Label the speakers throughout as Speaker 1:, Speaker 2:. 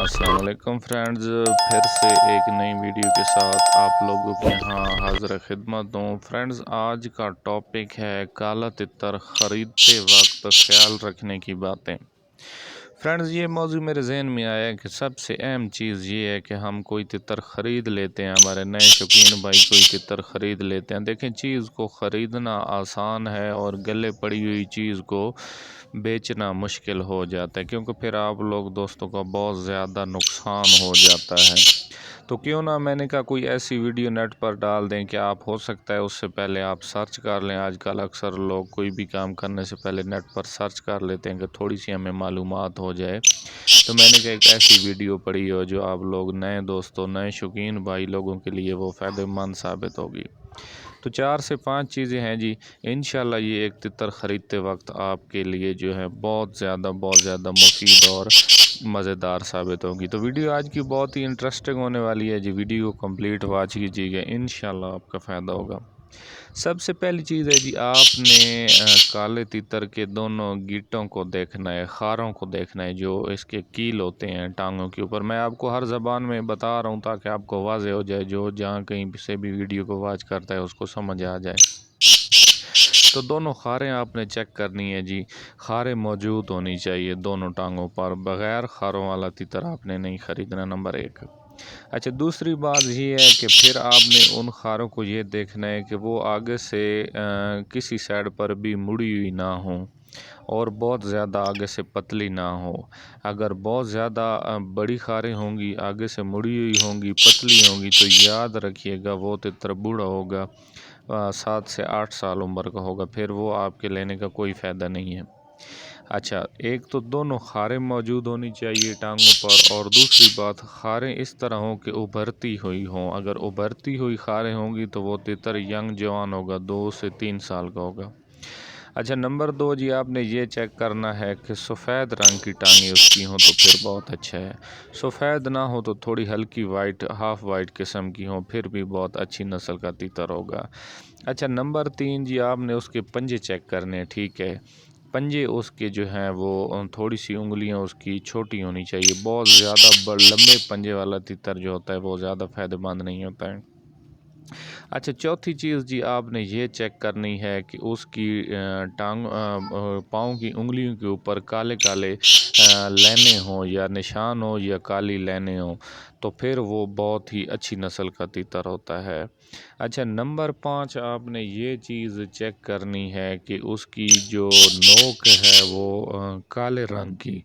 Speaker 1: अस्सलाम वालेकुम फ्रेंड्स, फिर से एक नई वीडियो के साथ आप लोगों के यहाँ हाज़िर खिदमत हूँ। फ्रेंड्स, आज का टॉपिक है काला तितर ख़रीदते वक्त ख्याल रखने की बातें। फ्रेंड्स, ये मौजू मेरे जहन में आया कि सबसे अहम चीज़ ये है कि हम कोई तितर ख़रीद लेते हैं, हमारे नए शौकीन भाई कोई तितर ख़रीद लेते हैं। देखें, चीज़ को ख़रीदना आसान है और गले पड़ी हुई चीज़ को बेचना मुश्किल हो जाता है, क्योंकि फिर आप लोग दोस्तों का बहुत ज़्यादा नुकसान हो जाता है। तो क्यों ना मैंने कहा कोई ऐसी वीडियो नेट पर डाल दें कि आप हो सकता है उससे पहले आप सर्च कर लें। आजकल अक्सर लोग कोई भी काम करने से पहले नेट पर सर्च कर लेते हैं कि थोड़ी सी हमें मालूमात हो जाए। तो मैंने कहा एक ऐसी वीडियो पड़ी हो जो आप लोग नए दोस्तों, नए शौकीन भाई लोगों के लिए वो फ़ायदेमंद साबित होगी। तो 4 से 5 चीज़ें हैं जी, इंशाल्लाह ये एक तितर ख़रीदते वक्त आपके लिए जो है बहुत ज़्यादा मुफीद और मज़ेदार साबित होगी। तो वीडियो आज की बहुत ही इंटरेस्टिंग होने वाली है जी, वीडियो को कंप्लीट वॉच कीजिएगा, इंशाल्लाह आपका फ़ायदा होगा। सबसे पहली चीज़ है जी, आपने काले तितर के दोनों गिट्टों को देखना है, खारों को देखना है, जो इसके कील होते हैं टांगों के ऊपर। मैं आपको हर ज़बान में बता रहा हूँ ताकि आपको वाज़ेह हो जाए, जो जहाँ कहीं से भी वीडियो को वॉच करता है उसको समझ आ जाए। तो दोनों खारें आपने चेक करनी है जी, खारें मौजूद होनी चाहिए दोनों टांगों पर। बग़ैर खारों वाला तितर आपने नहीं ख़रीदना, नंबर 1। अच्छा, दूसरी बात ये है कि फिर आपने उन खारों को ये देखना है कि वो आगे से किसी साइड पर भी मुड़ी हुई ना हो और बहुत ज़्यादा आगे से पतली ना हो। अगर बहुत ज़्यादा बड़ी खारें होंगी, आगे से मुड़ी हुई होंगी, पतली होंगी, तो याद रखिएगा वो तितर बूढ़ा होगा, 7 से 8 साल उम्र का होगा, फिर वो आपके लेने का कोई फ़ायदा नहीं है। अच्छा, एक तो दोनों खारें मौजूद होनी चाहिए टांगों पर, और दूसरी बात, खारें इस तरह हों कि उभरती हुई हों। अगर उभरती हुई खारें होंगी तो वो तितर यंग जवान होगा, 2 से 3 साल का होगा। अच्छा, नंबर 2 जी, आपने ये चेक करना है कि सफ़ेद रंग की टांगें उसकी हों तो फिर बहुत अच्छा है। सफ़ेद ना हो तो थोड़ी हल्की वाइट, हाफ़ वाइट किस्म की हों, फिर भी बहुत अच्छी नस्ल का तितर होगा। अच्छा, नंबर 3 जी, आपने उसके पंजे चेक करने हैं, ठीक है। पंजे उसके जो हैं वो थोड़ी सी उंगलियां उसकी छोटी होनी चाहिए। बहुत ज़्यादा लंबे पंजे वाला तितर जो होता है वो ज़्यादा फ़ायदेमंद नहीं होता है। अच्छा, चौथी चीज़ जी, आपने ये चेक करनी है कि उसकी पाँव की उंगलियों के ऊपर काले काले लेने हों या निशान हो या काली लेने हों, तो फिर वो बहुत ही अच्छी नस्ल का तितर होता है। अच्छा, नंबर 5 आपने ये चीज़ चेक करनी है कि उसकी जो नोक है वो काले रंग की,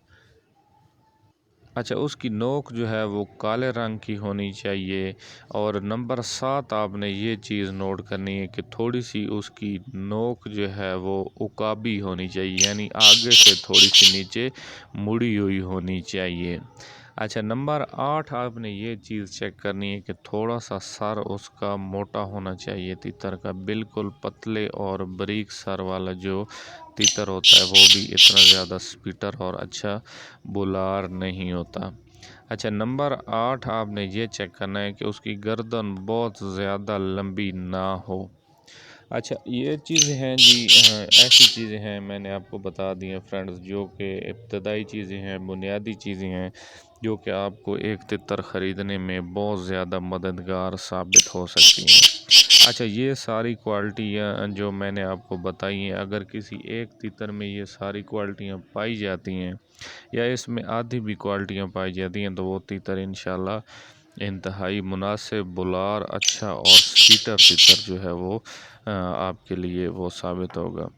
Speaker 1: अच्छा, उसकी नोक जो है वो काले रंग की होनी चाहिए। और नंबर 7 आपने ये चीज़ नोट करनी है कि थोड़ी सी उसकी नोक जो है वो उकाबी होनी चाहिए, यानी आगे से थोड़ी सी नीचे मुड़ी हुई होनी चाहिए। अच्छा, नंबर 8 आपने ये चीज़ चेक करनी है कि थोड़ा सा सर उसका मोटा होना चाहिए तितर का, बिल्कुल पतले और बारीक सर वाला जो तितर होता है वो भी इतना ज़्यादा स्पीटर और अच्छा बुलार नहीं होता। अच्छा, नंबर 8 आपने ये चेक करना है कि उसकी गर्दन बहुत ज़्यादा लंबी ना हो। अच्छा, ये चीज़ें हैं जी, ऐसी चीज़ें हैं मैंने आपको बता दी हैं फ्रेंड्स, जो कि इब्तदाई चीज़ें हैं, बुनियादी चीज़ें हैं, जो कि आपको एक तितर ख़रीदने में बहुत ज़्यादा मददगार साबित हो सकती हैं। अच्छा, ये सारी क्वालिटियाँ जो मैंने आपको बताई हैं, अगर किसी एक तितर में ये सारी क्वालिटियाँ पाई जाती हैं या इसमें आधी भी क्वालिटियाँ पाई जाती हैं, तो वो तितर इंशाल्लाह इंतहाई मुनासिब, बुलार अच्छा और स्पीटर तितर जो है वो आपके लिए वो साबित होगा।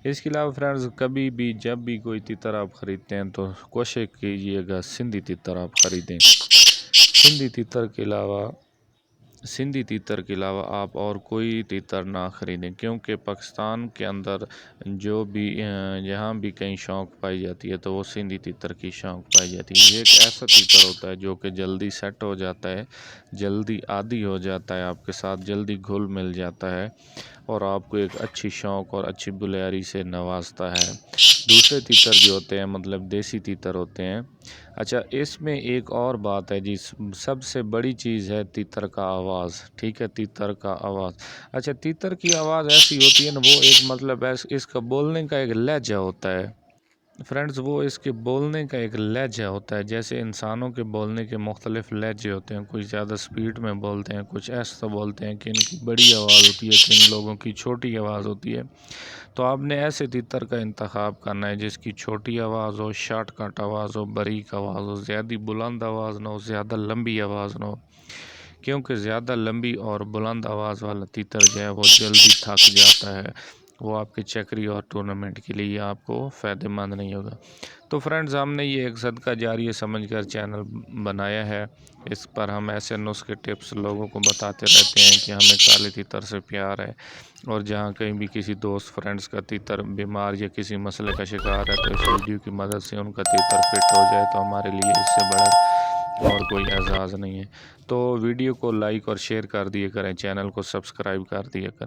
Speaker 1: इसके अलावा फ्रेंड्स, कभी भी जब भी कोई तितर आप ख़रीदते हैं तो कोशिश कीजिएगा सिंधी तितर आप ख़रीदें। सिंधी तीतर के अलावा आप और कोई तीतर ना ख़रीदें, क्योंकि पाकिस्तान के अंदर जो भी जहाँ भी कहीं शौक़ पाई जाती है तो वो सिंधी तीतर की शौक़ पाई जाती है। ये एक ऐसा तीतर होता है जो कि जल्दी सेट हो जाता है, जल्दी आदी हो जाता है आपके साथ, जल्दी घुल मिल जाता है और आपको एक अच्छी शौक़ और अच्छी बुलारी से नवाजता है। दूसरे तीतर जो होते हैं, मतलब देसी तीतर होते हैं। अच्छा, इसमें एक और बात है जी, सबसे बड़ी चीज़ है तीतर का आवाज़, ठीक है, तीतर का आवाज़। अच्छा, तीतर की आवाज़ ऐसी होती है ना, वो एक मतलब इसका बोलने का एक लहजा होता है, فرینڈز وہ اس کے بولنے کا ایک لہجہ ہوتا ہے، جیسے انسانوں کے بولنے کے مختلف لہجے ہوتے ہیں، کچھ زیادہ سپیڈ میں بولتے ہیں، کچھ ایسا بولتے ہیں کہ ان کی بڑی آواز ہوتی ہے، کن لوگوں کی چھوٹی آواز ہوتی ہے۔ تو آپ نے ایسے تیتر کا انتخاب کرنا ہے جس کی چھوٹی آواز ہو، شارٹ کٹ آواز ہو، باریک آواز ہو، زیادہ بلند آواز نہ ہو، زیادہ لمبی آواز نہ ہو، کیونکہ زیادہ لمبی اور بلند آواز والا تیتر جو ہے وہ جلدی تھک جاتا ہے، وہ آپ کے چکری اور ٹورنامنٹ کے لیے آپ کو فائدہ مند نہیں ہوگا۔ تو فرینڈز ہم نے یہ ایک صدقہ جاریہ سمجھ کر چینل بنایا ہے، اس پر ہم ایسے نسخے ٹپس لوگوں کو بتاتے رہتے ہیں کہ ہمیں کالے تیتر سے پیار ہے، اور جہاں کہیں بھی کسی دوست فرینڈز کا تیتر بیمار یا کسی مسئلے کا شکار ہے تو اس ویڈیو کی مدد سے ان کا تیتر فٹ ہو جائے تو ہمارے لیے اس سے بڑا اور کوئی اعزاز نہیں ہے۔ تو ویڈیو کو لائک اور شیئر کر دیا کریں، چینل کو سبسکرائب کر دیا کریں۔